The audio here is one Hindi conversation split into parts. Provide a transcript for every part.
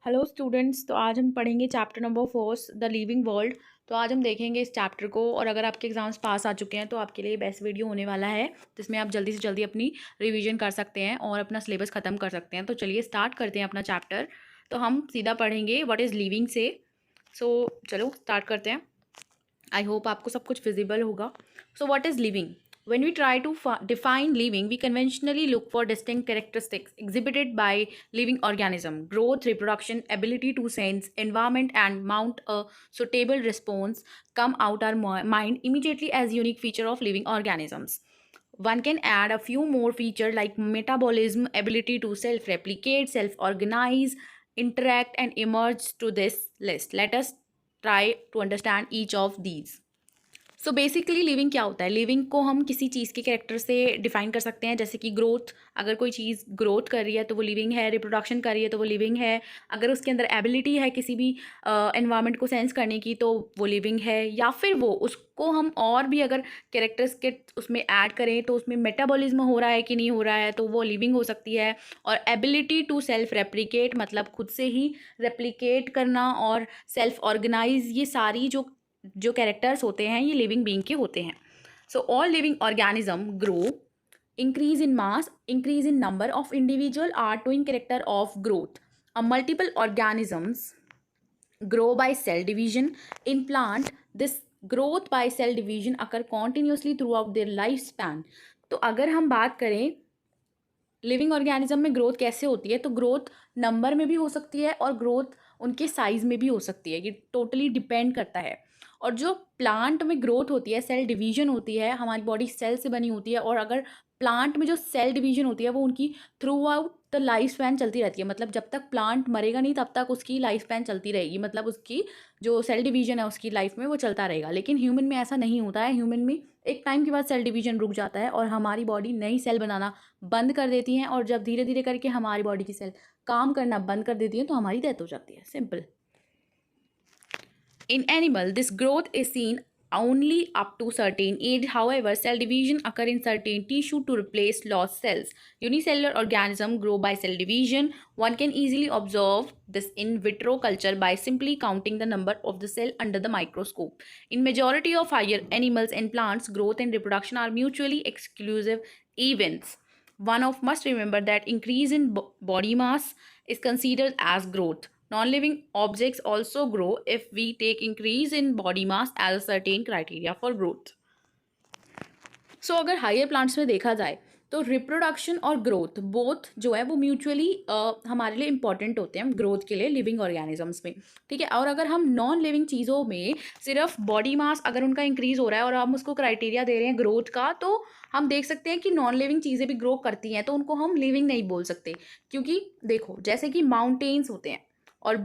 Hello students. तो आज हम पढ़ेंगे chapter number 4 the living world. तो आज हम देखेंगे इस चैप्टर को, और अगर आपके एग्जाम्स पास आ चुके हैं तो आपके लिए बेस्ट वीडियो होने वाला है, जिसमें आप जल्दी से जल्दी अपनी रिवीजन कर सकते हैं और अपना सिलेबस ख़त्म कर सकते हैं। तो चलिए स्टार्ट करते हैं अपना चैप्टर। तो हम सीधा पढ़ेंगे व्हाट इज़ लिविंग से। सो चलो स्टार्ट करते हैं। आई होप आपको सब कुछ विजिबल होगा। So what is living? When we try to define living, we conventionally look for distinct characteristics exhibited by living organism: growth, reproduction, ability to sense environment and mount a suitable response come out our mind immediately as unique feature of living organisms. One can add a few more features like metabolism, ability to self-replicate, self-organize, interact, and emerge to this list. Let us try to understand each of these. So basically living क्या होता है? लिविंग को हम किसी चीज़ के कैरेक्टर से डिफाइन कर सकते हैं, जैसे कि ग्रोथ। अगर कोई चीज़ ग्रोथ कर रही है तो वो लिविंग है। रिप्रोडक्शन कर रही है तो वो लिविंग है। अगर उसके अंदर एबिलिटी है किसी भी एनवायरनमेंट को सेंस करने की तो वो लिविंग है। या फिर वो उसको हम और भी अगर कैरेक्टर्स के उसमें ऐड करें तो उसमें मेटाबॉलिज्म हो रहा है कि नहीं हो रहा है तो वो लिविंग हो सकती है। और एबिलिटी टू सेल्फ रेप्लिकेट, मतलब खुद से ही रेप्लिकेट करना, और सेल्फ ऑर्गेनाइज, ये सारी जो कैरेक्टर्स होते हैं ये लिविंग बीइंग के होते हैं। So all living organism grow, increase in mass, increase in number of individual are twin character of growth. A multiple organisms grow by cell division. In plant, this growth by cell division occur continuously throughout their lifespan. तो अगर हम बात करें लिविंग ऑर्गेनिज्म में ग्रोथ कैसे होती है, तो ग्रोथ नंबर में भी हो सकती है और ग्रोथ उनके साइज में भी हो सकती है। ये टोटली डिपेंड करता है। और जो प्लांट में ग्रोथ होती है, सेल डिवीजन होती है, हमारी बॉडी सेल से बनी होती है, और अगर प्लांट में जो सेल डिवीजन होती है वो उनकी through out the life span चलती रहती है। मतलब जब तक प्लांट मरेगा नहीं तब तक उसकी लाइफ स्पैन चलती रहेगी, मतलब उसकी जो सेल डिवीजन है उसकी लाइफ में वो चलता रहेगा। लेकिन ह्यूमन में ऐसा नहीं होता है। ह्यूमन में एक टाइम के बाद सेल डिवीजन रुक जाता है और हमारी बॉडी नई सेल बनाना बंद कर देती हैं, और जब धीरे धीरे करके हमारी बॉडी की सेल काम करना बंद कर देती है तो हमारी डेथ हो जाती है। Simple. In animal, this growth is seen only up to certain age. However, cell division occur in certain tissue to replace lost cells. Unicellular organisms grow by cell division. One can easily observe this in vitro culture by simply counting the number of the cell under the microscope. In majority of higher animals and plants, growth and reproduction are mutually exclusive events. One of must remember that increase in body mass is considered as growth. Non-living objects also grow if we take increase in body mass as a certain criteria for growth. सो अगर हायर प्लांट्स में देखा जाए तो रिप्रोडक्शन और ग्रोथ बोथ जो है वो म्यूचुअली हमारे लिए इंपॉर्टेंट होते हैं ग्रोथ के लिए लिविंग ऑर्गेनिजम्स में। ठीक है। और अगर हम नॉन लिविंग चीज़ों में सिर्फ बॉडी मास अगर उनका इंक्रीज हो रहा है और हम उसको क्राइटेरिया दे रहे हैं ग्रोथ का, तो हम देख सकते हैं कि नॉन लिविंग चीज़ें भी ग्रो करती हैं, तो उनको हम लिविंग नहीं बोल सकते। क्योंकि देखो, जैसे कि माउंटेन्स होते हैं और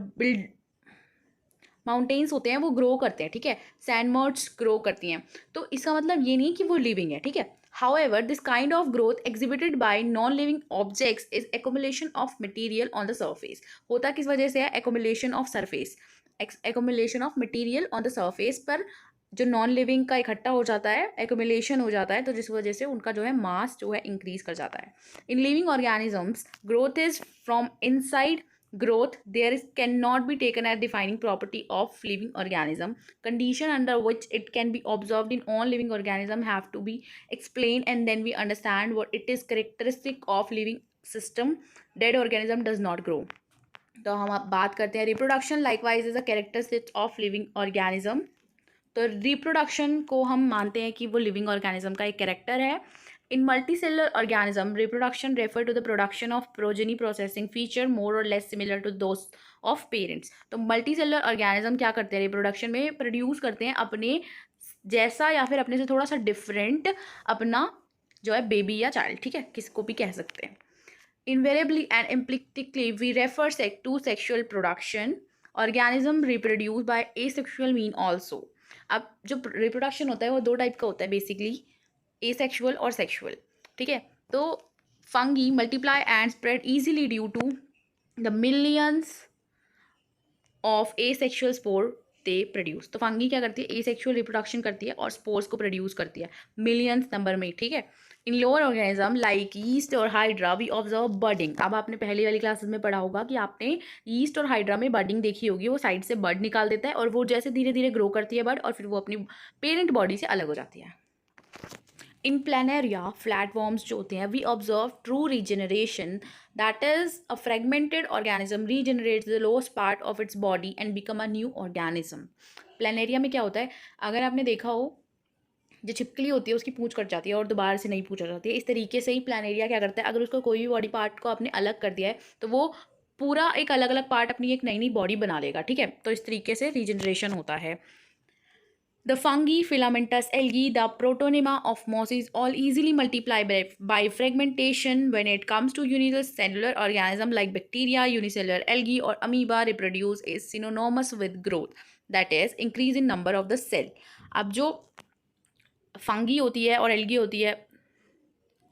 माउंटेन्स होते हैं वो ग्रो करते हैं। ठीक है। सैंडमर्ट्स ग्रो करती हैं, तो इसका मतलब ये नहीं कि वो लिविंग है। ठीक है। However, this kind of growth exhibited by non-living objects is accumulation of material on the surface. होता किस वजह से है? accumulation of surface, accumulation of material on the surface पर जो नॉन लिविंग का इकट्ठा हो जाता है, accumulation हो जाता है, तो जिस वजह से उनका जो है मास जो है इंक्रीज कर जाता है। In living organisms growth is from inside growth. Cannot be taken as defining property of living organism. Condition under which it can be observed in all living organism have to be explained, and then we understand what it is characteristic of living system. Dead organism does not grow. तो हम अब बात करते हैं reproduction likewise is a characteristic of living organism. तो रिप्रोडक्शन को हम मानते हैं कि वो लिविंग ऑर्गेनिज्म का एक कैरेक्टर है। In multicellular organism, reproduction refer to the production of progeny processing feature more or less similar to those of parents. तो multicellular organism क्या करते हैं? रिप्रोडक्शन में प्रोड्यूस करते हैं अपने जैसा या फिर अपने से थोड़ा सा डिफरेंट अपना जो है बेबी या चाइल्ड। ठीक है, किसको भी कह सकते हैं। Invariably and implicitly we refer to sexual production. Organism reproduce by asexual mean also. अब जो रिप्रोडक्शन होता है वो दो टाइप का होता है बेसिकली, एसेक्सुअल और सेक्सुअल। ठीक है। तो fungi multiply and spread easily due to the millions of asexual spore they produce. तो फंगी क्या करती है? एसेक्सुअल रिप्रोडक्शन करती है और स्पोर्स को प्रोड्यूस करती है मिलियंस नंबर में। ठीक है। इन लोअर ऑर्गेनिज्म लाइक यीस्ट और हाइड्रा वी ऑब्जर्व बर्डिंग। अब आपने पहली वाली क्लासेस में पढ़ा होगा कि आपने यीस्ट और हाइड्रा में बर्डिंग देखी होगी, वो साइड से बर्ड निकाल देता है और वो जैसे धीरे धीरे ग्रो करती है बर्ड और फिर वो अपनी पेरेंट बॉडी से अलग हो जाती है। इन प्लानेरिया फ्लैटवॉर्म्स जो होते हैं we observe true regeneration, that is a fragmented organism regenerates the lowest part of its body and become a new organism. Planaria में क्या होता है, अगर आपने देखा हो जो छिपकली होती है उसकी पूंछ कट जाती है और दोबारा से नई पूंछ आ जाती है, इस तरीके से ही प्लानेरिया क्या करता है, अगर उसको कोई भी बॉडी पार्ट को आपने अलग कर दिया है तो वो पूरा एक अलग अलग पार्ट अपनी एक नई नई बॉडी बना लेगा, ठीक है। तो इस तरीके से रीजनरेशन होता है। The fungi, filamentous algae, the protonema of mosses all easily multiply by fragmentation. When it comes to unicellular organism like bacteria, unicellular algae or amoeba reproduce is synonymous with growth, that is increase in number of the cell. अब जो फंगी होती है और एल्गी होती है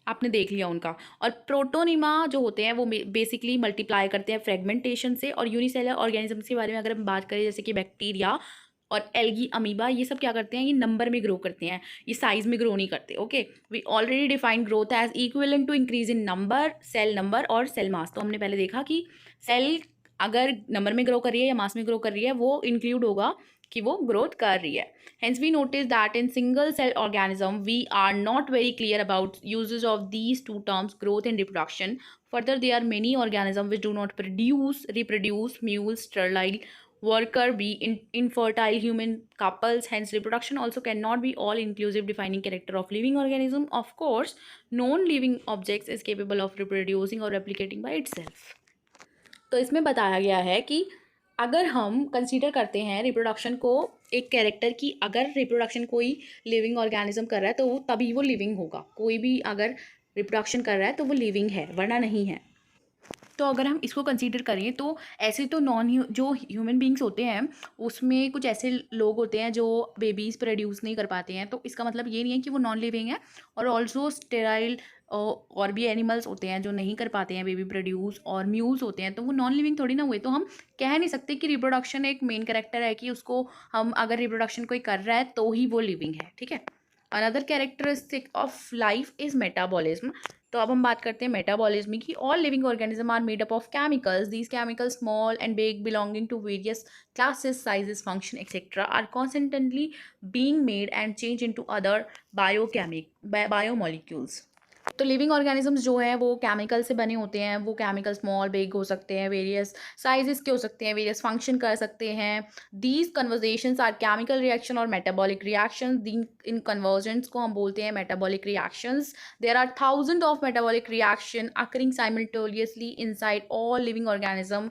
आपने देख लिया उनका, और प्रोटोनिमा जो होते हैं वो बेसिकली मल्टीप्लाई करते हैं फ्रेगमेंटेशन से। और यूनिसेलर ऑर्गेनिजम्स के बारे में अगर हम बात करें जैसे कि बैक्टीरिया और एल्गी अमीबा, ये सब क्या करते हैं, ये नंबर में ग्रो करते हैं, ये साइज में ग्रो नहीं करते। Okay, we already define growth as equivalent to increase in number, cell number और सेल मास। तो हमने पहले देखा कि सेल अगर नंबर में ग्रो कर रही है या मास में ग्रो कर रही है वो इंक्लूड होगा कि वो ग्रोथ कर रही है। Hence, we notice that in single cell organism, we are not very clear about uses of these two terms, growth and reproduction. Further, there are many organisms which do not reproduce, mules, sterile, worker bee, infertile human couples. Hence, reproduction also cannot be all-inclusive defining character of living organism. Of course, non-living objects is capable of reproducing or replicating by itself. तो इसमें बताया गया है कि अगर हम कंसीडर करते हैं रिप्रोडक्शन को एक कैरेक्टर की, अगर रिप्रोडक्शन कोई लिविंग ऑर्गेनिज्म कर रहा है तो वो तभी वो लिविंग होगा। कोई भी अगर रिप्रोडक्शन कर रहा है तो वो लिविंग है, वरना नहीं है। तो अगर हम इसको कंसीडर करें तो ऐसे तो जो ह्यूमन बींग्स होते हैं उसमें कुछ ऐसे लोग होते हैं जो बेबीज़ प्रोड्यूस नहीं कर पाते हैं, तो इसका मतलब ये नहीं है कि वो नॉन लिविंग है। और ऑल्सो स्टेराइल और भी एनिमल्स होते हैं जो नहीं कर पाते हैं बेबी प्रोड्यूस, और म्यूल्स होते हैं, तो वो नॉन लिविंग थोड़ी ना हुए। तो हम कह नहीं सकते कि रिप्रोडक्शन एक मेन कैरेक्टर है कि उसको हम अगर रिप्रोडक्शन कोई कर रहा है तो ही वो लिविंग है, ठीक है। Another characteristic of life is metabolism. तो अब हम बात करते हैं मेटाबॉलिज्म की। All living organism are made up of chemicals, these chemicals small and big belonging to various classes, sizes, function, etc. are constantly being made and changed into other biomolecules. तो लिविंग ऑर्गेनिजम्स जो हैं वो केमिकल से बने होते हैं। वो केमिकल स्मॉल बिग हो सकते हैं, वेरियस साइजेस के हो सकते हैं, वेरियस फंक्शन कर सकते हैं। These conversions are chemical reaction और मेटाबॉलिक रिएक्शंस। इन कन्वर्जेंस को हम बोलते हैं metabolic reactions. There are thousand of metabolic reaction occurring simultaneously inside all living organism,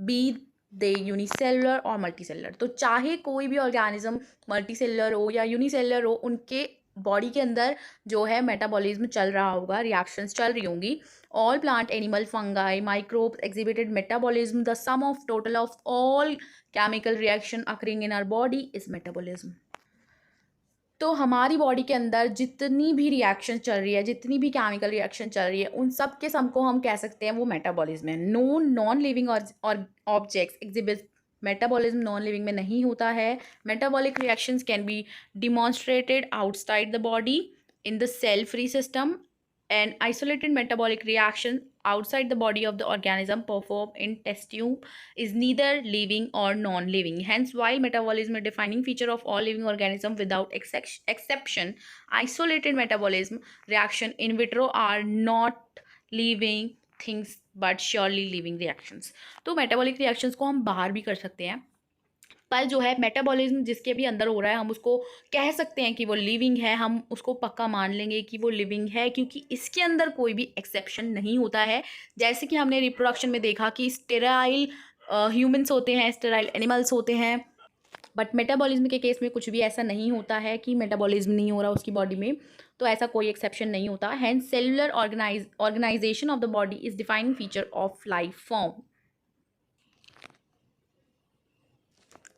be they unicellular और मल्टीसेलुलर। तो चाहे कोई भी ऑर्गेनिज्म मल्टीसेलुलर हो या यूनिसेलुलर हो, उनके बॉडी के अंदर जो है मेटाबॉलिज्म चल रहा होगा, रिएक्शंस चल रही होंगी। All plant animal fungi microbes exhibited metabolism, the sum of total of all chemical reaction occurring in our body is metabolism. तो हमारी बॉडी के अंदर जितनी भी रिएक्शन चल रही है, जितनी भी केमिकल रिएक्शन चल रही है, उन सब के सम को हम कह सकते हैं वो मेटाबॉलिज्म है। नॉन लिविंग और objects exhibit metabolism non living में नहीं होता है। Metabolic reactions can be demonstrated outside the body in the cell free system, and isolated metabolic reaction outside the body of the organism performed in test tube is neither living or non-living. Hence, while metabolism is a defining feature of all living organisms without exception, isolated metabolism reaction in vitro are not living things but surely living reactions. तो metabolic reactions को हम बाहर भी कर सकते हैं, पर जो है मेटाबॉलिज्म जिसके भी अंदर हो रहा है हम उसको कह सकते हैं कि वो लिविंग है। हम उसको पक्का मान लेंगे कि वो लिविंग है क्योंकि इसके अंदर कोई भी एक्सेप्शन नहीं होता है। जैसे कि हमने रिप्रोडक्शन में देखा कि स्टेराइल ह्यूमंस होते हैं, स्टेराइल एनिमल्स होते हैं, बट मेटाबॉलिज्म के केस में कुछ भी ऐसा नहीं होता है कि मेटाबॉलिज्म नहीं हो रहा उसकी बॉडी में, तो ऐसा कोई एक्सेप्शन नहीं होता। Hence cellular organisation of the body is defining feature of life form.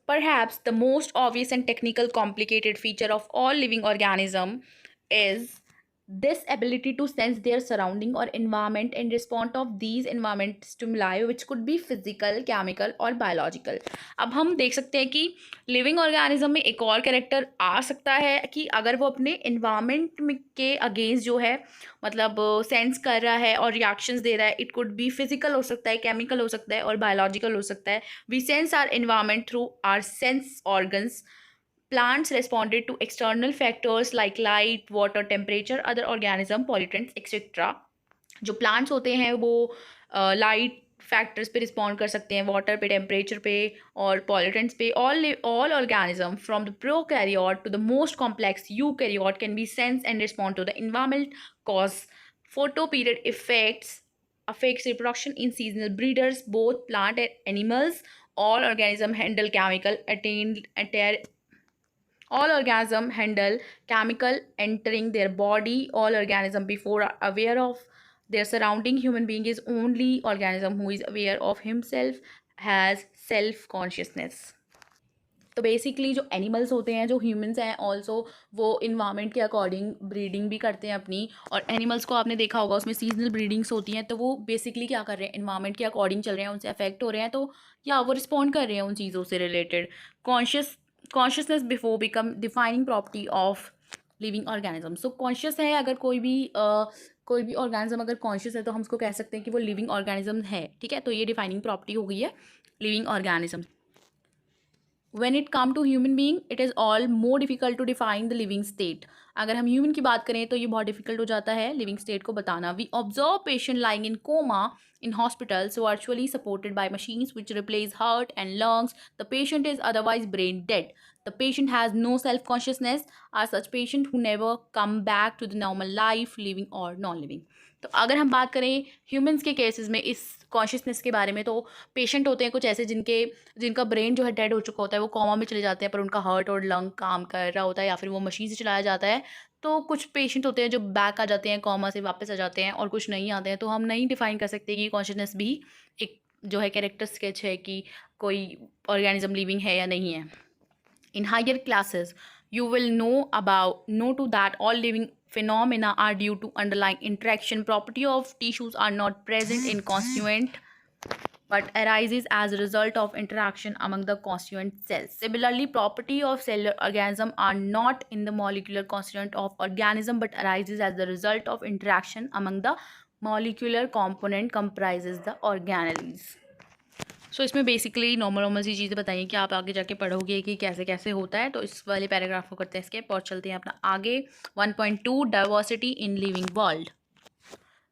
Perhaps the most obvious and technical complicated feature of all living organism is this ability to sense their surrounding or environment and respond of these environment stimuli which could be physical, chemical और biological। अब हम देख सकते हैं कि लिविंग ऑर्गेनिज्म में एक और कैरेक्टर आ सकता है कि अगर वो अपने इन्वायरमेंट में के अगेंस्ट जो है मतलब सेंस कर रहा है और रिएक्शंस दे रहा है। इट कुड बी फिजिकल हो सकता है, केमिकल हो सकता है और बायोलॉजिकल हो सकता है। We sense our environment through our sense organs. Plants responded to external factors like light, water, temperature, other organism, pollutants, etc. जो प्लांट्स होते हैं वो लाइट फैक्टर्स पे रिस्पॉन्ड कर सकते हैं, वाटर पे, टेम्परेचर पे और पॉल्यूटेंट्स पे। All organism from the prokaryote to the most complex eukaryote can be sense and respond to the environment cause photoperiod affects reproduction in seasonal breeders, both plant and animals. All organism handle all organism handle chemical entering their body. All organism before are aware of their surrounding. Human being is only organism who is aware of himself, has self consciousness। तो बेसिकली जो एनिमल्स होते हैं, जो ह्यूमंस हैं ऑल्सो, वो इन्वायरमेंट के अकॉर्डिंग ब्रीडिंग भी करते हैं अपनी। और एनिमल्स को आपने देखा होगा उसमें सीजनल ब्रीडिंग्स होती हैं, तो वो बेसिकली क्या कर रहे हैं, इन्वायरमेंट के अकॉर्डिंग चल रहे हैं, उनसे अफेक्ट हो रहे हैं, तो या वो रिस्पॉन्ड कर रहे हैं उन चीज़ों से related. Consciousness before become defining property of living organism. So conscious है अगर कोई भी ऑर्गेनिज्म अगर कॉन्शियस है तो हम उसको कह सकते हैं कि वो लिविंग ऑर्गेनिज्म है। ठीक है, तो ये डिफाइनिंग प्रॉपर्टी हो गई है living organism. When it come to human being, it is all more difficult to define the living state। अगर हम ह्यूमन की बात करें तो ये बहुत डिफिकल्ट हो जाता है लिविंग स्टेट को बताना। We observe patient lying in coma in hospitals virtually supported by machines which replace heart and lungs. The patient is otherwise brain dead. The patient has no self consciousness, are such patient who never come back to the normal life, living or non living। तो अगर हम बात करें ह्यूमंस के केसेस में इस कॉन्शियसनेस के बारे में, तो पेशेंट होते हैं कुछ ऐसे जिनका ब्रेन जो है डेड हो चुका होता है, वो कॉमा में चले जाते हैं पर उनका हार्ट और लंग काम कर रहा होता है या फिर वो मशीन से चलाया जाता है। तो कुछ पेशेंट होते हैं जो बैक आ जाते हैं, कॉमा से वापस आ जाते हैं, और कुछ नहीं आते हैं। तो हम नहीं डिफाइन कर सकते कि कॉन्शियसनेस भी एक जो है कैरेक्टर स्केच है कि कोई ऑर्गेनिज्म लिविंग है या नहीं है। In higher classes, you will know to that all living phenomena are due to underlying interaction. Property of tissues are not present in constituent but arises as a result of interaction among the constituent cells. Similarly, property of cellular organism are not in the molecular constituent of organism but arises as the result of interaction among the molecular component comprises the organelles। सो इसमें बेसिकली नॉर्मल सी चीज़ें बताइए कि आप आगे जाके पढ़ोगे कि कैसे कैसे होता है। तो इस वाले पैराग्राफ को करते हैं स्किप और चलते हैं अपना आगे। 1.2 diversity in living world.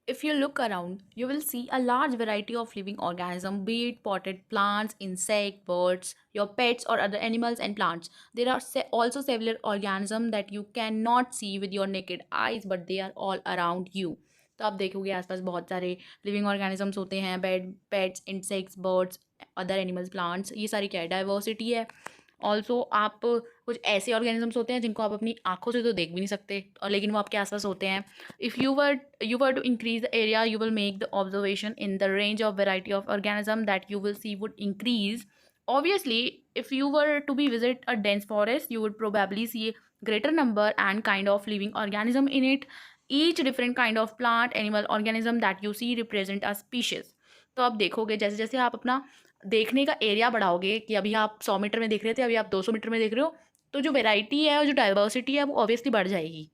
If you look around, you will see a large variety of living organisms, be it potted plants, insects, birds, your pets, or other animals and plants. There are also several organisms that you cannot see with your naked eyes, but they are all around you। तो आप देखोगे आसपास बहुत सारे लिविंग ऑर्गेनिजम्स होते हैं, pets, insects, birds, other animals, plants. ये सारी क्या है, डाइवर्सिटी है। ऑल्सो आप कुछ ऐसे ऑर्गेनिजम्स होते हैं जिनको आप अपनी आंखों से तो देख भी नहीं सकते, और लेकिन वो आपके आसपास होते हैं। If you were to increase the area, you will make the observation in the range of variety of organism that you will see would increase। Obviously, if you were to be visit a dense forest, you would probably see greater number and kind of living organism in it। Each different kind of plant, animal, organism that you see represent a species। तो आप देखोगे जैसे जैसे आप अपना देखने का एरिया बढ़ाओगे, कि अभी आप 100 मीटर में देख रहे थे, अभी आप 200 मीटर में देख रहे हो, तो जो वेराइटी है और जो डाइवर्सिटी है वो ऑब्वियसली बढ़ जाएगी।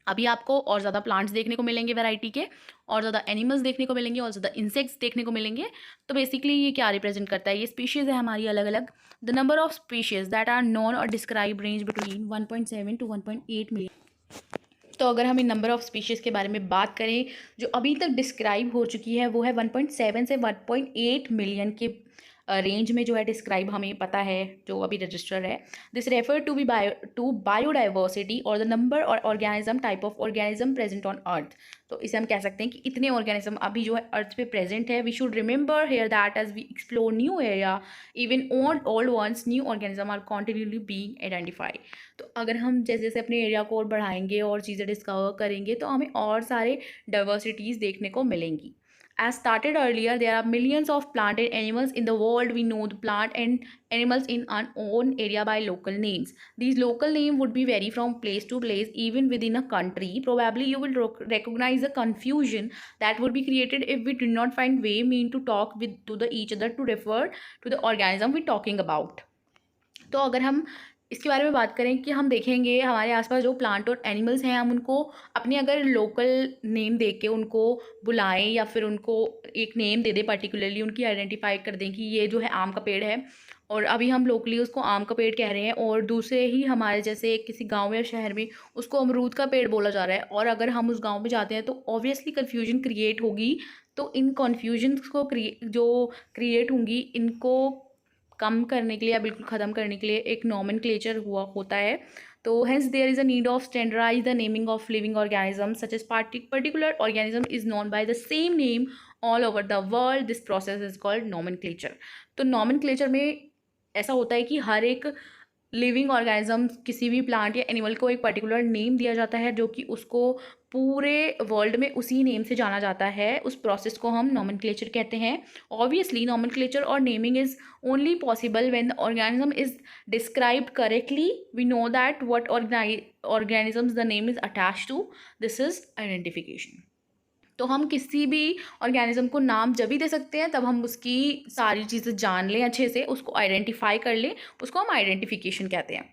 अभी आपको और ज़्यादा प्लांट्स देखने को मिलेंगे वैरायटी के, और ज़्यादा एनिमल्स देखने को मिलेंगे, और ज़्यादा इंसेक्ट्स देखने को मिलेंगे। तो बेसिकली ये क्या रिप्रेजेंट करता है, ये स्पीशीज़ है हमारी अलग अलग। The number of species that are known और describe range between 1.7 to 1.8 million. तो अगर हम इन नंबर ऑफ़ स्पीशीज़ के बारे में बात करें जो अभी तक डिस्क्राइब हो चुकी है, वो है 1.7 से 1.8 मिलियन के रेंज में जो है डिस्क्राइब हमें पता है, जो अभी रजिस्टर है। दिस रेफर टू बायोडाइवर्सिटी और द नंबर और organism type of organism present on earth. तो इसे हम कह सकते हैं कि इतने ऑर्गेनिज्म अभी जो है अर्थ पे प्रेजेंट है। We should remember here that as we explore new area, even old ones, new organism are continuously being identify. तो अगर हम जैसे जैसे अपने एरिया को और बढ़ाएंगे और चीज़ें डिस्कवर करेंगे, तो हमें और सारे डाइवर्सिटीज़ देखने को मिलेंगी। As started earlier, there are millions of plant and animals in the world. We know the plant and animals in our own area by local names. These local names would be vary from place to place, even within a country. Probably you will recognize the confusion that would be created if we did not find way mean to talk with to the each other to refer to the organism we talking about. तो अगर हम इसके बारे में बात करें कि हम देखेंगे हमारे आसपास जो प्लांट और एनिमल्स हैं, हम उनको अपने अगर लोकल नेम दे के उनको बुलाएं या फिर उनको एक नेम दे दें, पर्टिकुलरली उनकी आइडेंटिफाई कर दें कि ये जो है आम का पेड़ है और अभी हम लोकली उसको आम का पेड़ कह रहे हैं, और दूसरे ही हमारे जैसे किसी गांव या शहर में उसको अमरूद का पेड़ बोला जा रहा है, और अगर हम उस गांव में जाते हैं तो ऑब्वियसली कन्फ्यूजन क्रिएट होगी। तो इन कन्फ्यूजन को जो क्रिएट होंगी, इनको कम करने के लिए या बिल्कुल ख़त्म करने के लिए एक नॉमेनक्लेचर होता है। तो hence there is a need of standardise the naming of living organism such as particular organism is known by the same name all over the world. This process is called nomenclature. तो नॉमेनक्लेचर में ऐसा होता है कि हर एक लिविंग ऑर्गेनिज्म, किसी भी प्लांट या एनिमल को एक पर्टिकुलर नेम दिया जाता है जो कि उसको पूरे वर्ल्ड में उसी नेम से जाना जाता है। उस प्रोसेस को हम नॉमेनक्लेचर कहते हैं। ऑब्वियसली नॉमेनक्लेचर और naming is only possible when the organism is described correctly. We know that what organisms the name is attached to. This is identification. तो हम किसी भी ऑर्गेनिज्म को नाम जब भी दे सकते हैं तब हम उसकी सारी चीज़ें जान लें अच्छे से, उसको आइडेंटिफाई कर लें, उसको हम आइडेंटिफिकेशन कहते हैं।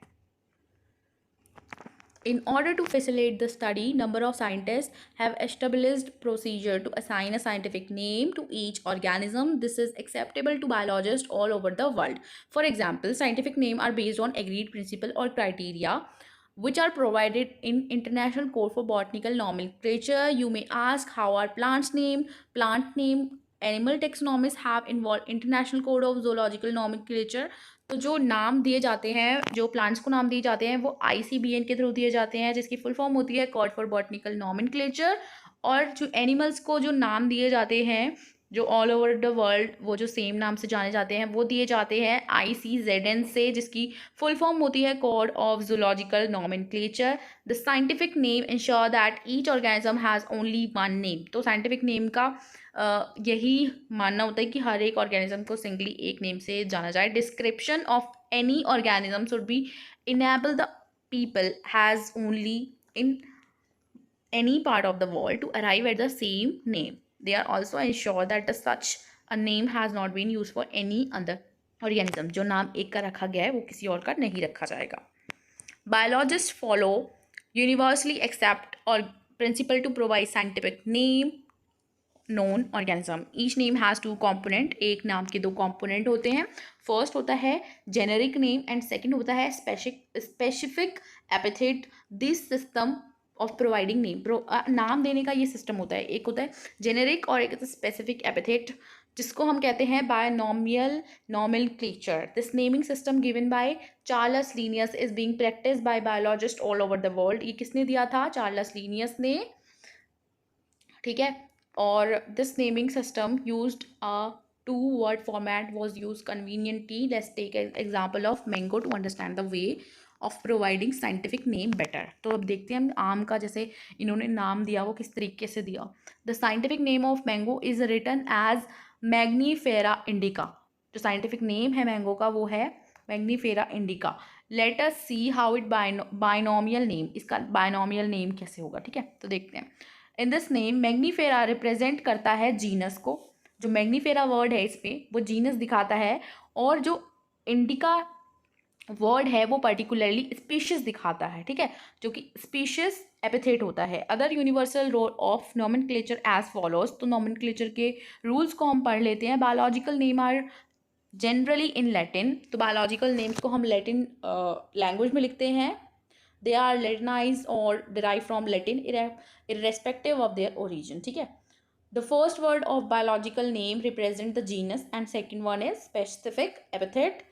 In order to facilitate the study, number of scientists have established procedure to assign a scientific name to each organism. This is acceptable to biologists all over the world. For example, scientific names are based on agreed principle or criteria which are provided in International Code for Botanical Nomenclature. You may ask, how are plants named? Plant name animal taxonomists have involved International Code of Zoological Nomenclature. तो जो नाम दिए जाते हैं, जो प्लांट्स को नाम दिए जाते हैं, वो ICBN के थ्रू दिए जाते हैं, जिसकी फुल फॉर्म होती है कोड फॉर बॉटनिकल नॉमेनक्लेचर। और जो एनिमल्स को जो नाम दिए जाते हैं जो ऑल ओवर द वर्ल्ड वो जो सेम नाम से जाने जाते हैं, वो दिए जाते हैं ICZN से, जिसकी फुल फॉर्म होती है code of zoological nomenclature. The scientific name ensure that each organism has only one name. तो साइंटिफिक नेम का यही मानना होता है कि हर एक ऑर्गेनिज्म को सिंगली एक नेम से जाना जाए। Description of any organism should be enable the people has only in any part of the world to arrive at the same name. They are also ensure that such a name has not been used for any other organism. जो नाम एक का रखा गया है वो किसी और का नहीं रखा जाएगा। Biologists follow universally accept or principle to provide scientific name known organism. Each name has two component. एक नाम के दो component होते हैं। First होता है generic name and second होता है specific epithet. This system of providing name, नाम देने का ये सिस्टम होता है। एक होता है जेनेरिक और एक होता है स्पेसिफिक एपिथेट, जिसको हम कहते हैं binomial nomenclature. This naming system given by Charles Linnaeus is being practised by biologist all over the world. ये किसने दिया था? चार्ल्स लिनियस ने, ठीक है। और this naming system used a two word format was used conveniently. Let's take example of mango to understand the way of providing scientific name better. तो अब देखते हैं हम आम का जैसे इन्होंने नाम दिया वो किस तरीके से दिया। The scientific name of mango is written as Mangifera indica. जो साइंटिफिक नेम है मैंगो का वो है Mangifera indica. Let us see how it binomial name, इसका बायनॉमियल नेम कैसे होगा, ठीक है। तो देखते हैं। In this name Mangifera represent करता है जीनस को। जो मैग्नीफेरा वर्ड है इस पर वो जीनस दिखाता है, और जो इंडिका वर्ड है वो पर्टिकुलरली स्पीशीज दिखाता है, ठीक है, जो कि स्पीशीज एपिथेट होता है। Other universal rule of nomenclature as follows. तो नॉमेनक्लेचर के रूल्स को हम पढ़ लेते हैं। Biological name are generally in Latin. तो बायोलॉजिकल नेम्स को हम लैटिन लैंग्वेज में लिखते हैं। दे आर लैटिनाइज और derive from Latin irrespective of their origin, ठीक है। The first word of biological name represent the genus and second one is specific epithet.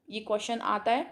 ये क्वेश्चन आता है।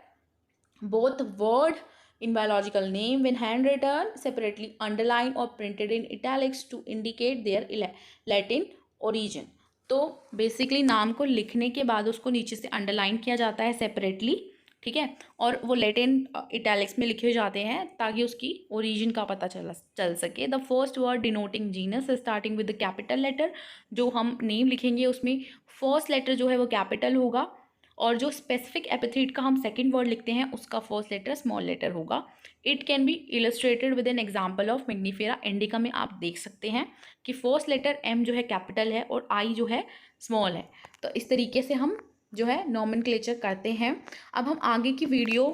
Both word in biological name when hand written separately underline और printed in italics to indicate their Latin origin. तो बेसिकली नाम को लिखने के बाद उसको नीचे से अंडरलाइन किया जाता है सेपरेटली, ठीक है। और वो लैटिन इटैलिक्स में लिखे जाते हैं ताकि उसकी ओरिजिन का पता चल सके। The first word denoting genus starting with the capital letter, जो हम नेम लिखेंगे उसमें फर्स्ट लेटर जो है वो कैपिटल होगा, और जो स्पेसिफिक एपिथेट का हम सेकंड वर्ड लिखते हैं उसका फर्स्ट लेटर स्मॉल लेटर होगा। It can be illustrated with an example of Mangifera indica में आप देख सकते हैं कि फर्स्ट लेटर एम जो है कैपिटल है और आई जो है स्मॉल है। तो इस तरीके से हम जो है नॉमेनक्लेचर करते हैं। अब हम आगे की वीडियो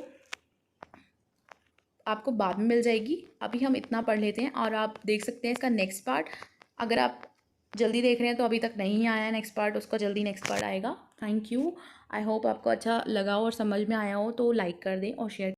आपको बाद में मिल जाएगी, अभी हम इतना पढ़ लेते हैं और आप देख सकते हैं इसका नेक्स्ट पार्ट। अगर आप जल्दी देख रहे हैं तो अभी तक नहीं आया है नेक्स्ट पार्ट, उसका जल्दी नेक्स्ट पार्ट आएगा। Thank you. आई होप आपको अच्छा लगा हो और समझ में आया हो तो लाइक कर दें और शेयर